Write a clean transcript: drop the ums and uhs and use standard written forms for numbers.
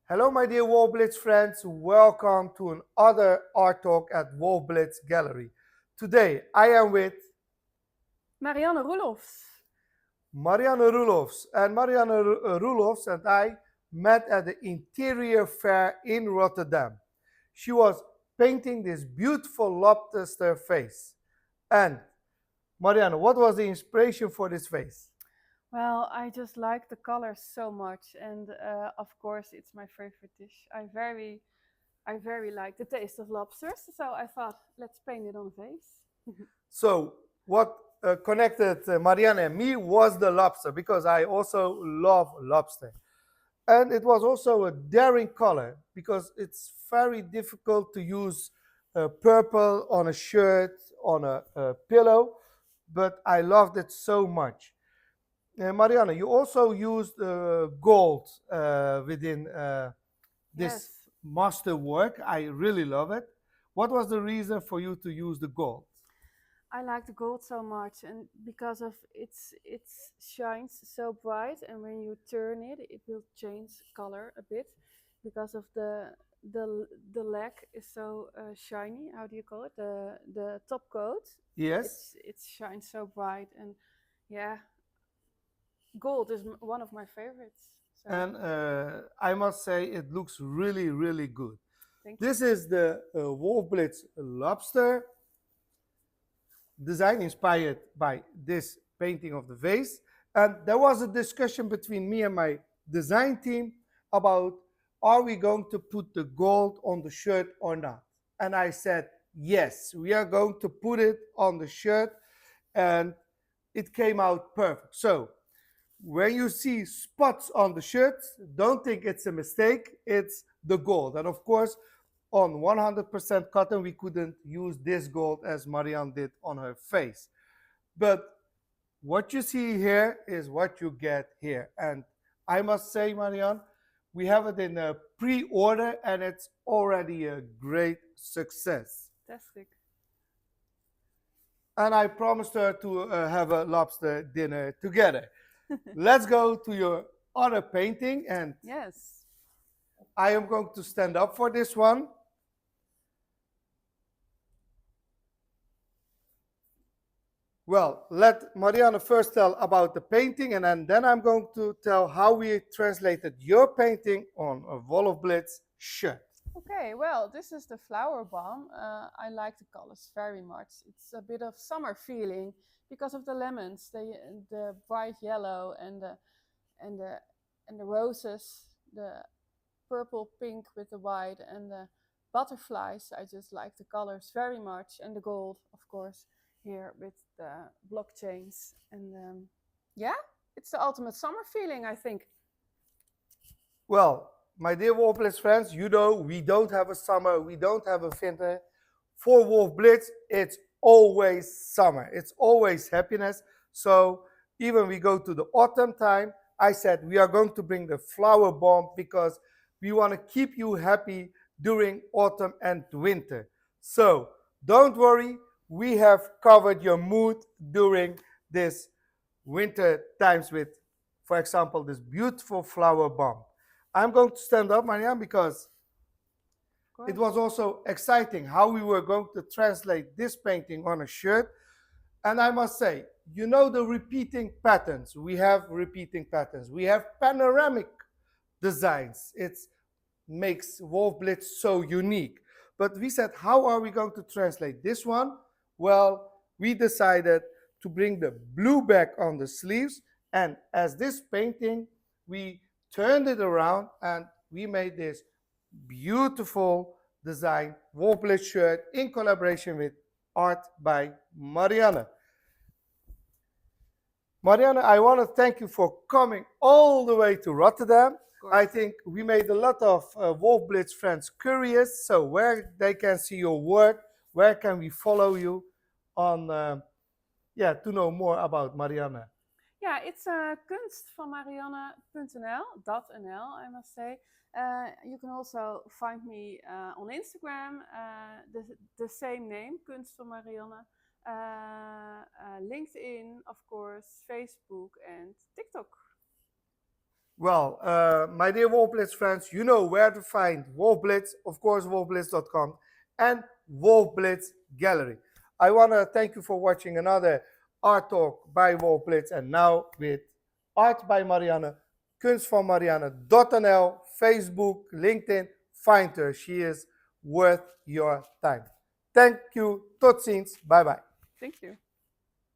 Hello, my dear Wolff Blitz friends. Welcome to another art talk at Wolff Blitz Gallery. Today, I am with Marianne Roelofs. Marianne Roelofs. And Marianne Roelofs and I met at the interior fair in Rotterdam. She was painting this beautiful lobster face. And Marianne, what was the inspiration for this face? Well, I just like the colors so much, and of course, it's my favorite dish. I very like the taste of lobsters, so I thought, let's paint it on the face. So, what connected Marianne and me was the lobster because I also love lobster. And it was also a daring color because it's very difficult to use purple on a shirt, on a pillow, but I loved it so much. Marianne, you also used gold within this Yes, masterwork. I really love it. What was the reason for you to use the gold? I like the gold so much, and because of it shines so bright, and when you turn it, it will change color a bit because of the leg is so shiny. How do you call it? The top coat. Yes. It shines so bright, and yeah, gold is one of my favorites. So And I must say it looks really, really good. thank you. This is the Wolff Blitz lobster design inspired by this painting of the vase. And there was a discussion between me and my design team about are we going to put the gold on the shirt or not? And I said, yes, we are going to put it on the shirt. And it came out perfect. So when you see spots on the shirt, don't think it's a mistake, it's the gold. And of course, on 100% cotton, we couldn't use this gold as Marianne did on her face. But what you see here is what you get here. And I must say, Marianne, we have it in a pre-order and it's already a great success. Fantastic. And I promised her to have a lobster dinner together. Let's go to your other painting, and Yes. I am going to stand up for this one. Well, let Marianne first tell about the painting, and then I'm going to tell how we translated your painting on a Wolff Blitz shirt. Okay, well, this is the flower bomb. I like the colors very much. It's a bit of summer feeling because of the lemons, the bright yellow and the and the roses, the purple pink with the white and the butterflies. I just like the colors very much, and the gold, of course, here with the blockchains. And yeah, it's the ultimate summer feeling, I think. Well, my dear Wolff Blitz friends, you know we don't have a summer, we don't have a winter. For Wolff Blitz, it's always summer. It's always happiness. So even we go to the autumn time, I said we are going to bring the flower bomb because we want to keep you happy during autumn and winter. So don't worry, we have covered your mood during this winter times with, for example, this beautiful flower bomb. I'm going to stand up, Marianne, because it was also exciting how we were going to translate this painting on a shirt. And I must say, you know the repeating patterns. We have repeating patterns. We have panoramic designs. It makes Wolff Blitz so unique. But we said, how are we going to translate this one? Well, we decided to bring the blue back on the sleeves. And as this painting, we turned it around and we made this beautiful design Wolff Blitz shirt in collaboration with art by Marianne. Marianne, I want to thank you for coming all the way to Rotterdam. I think we made a lot of Wolff Blitz friends curious, so where they can see your work, where can we follow you on, to know more about Marianne. Yeah, it's Kunst van Marianne.nl, I must say. You can also find me on Instagram, the same name, Kunst van Marianne. LinkedIn, of course, Facebook and TikTok. Well, my dear Wolff Blitz friends, you know where to find Wolff Blitz, of course, wolffblitz.com, and Wolff Blitz Gallery. I want to thank you for watching another art talk by Wolff Blitz, and now with art by Marianne, Kunst van Marianne.nl, Facebook, LinkedIn, find her. She is worth your time. Thank you. Tot ziens. Bye bye. Thank you.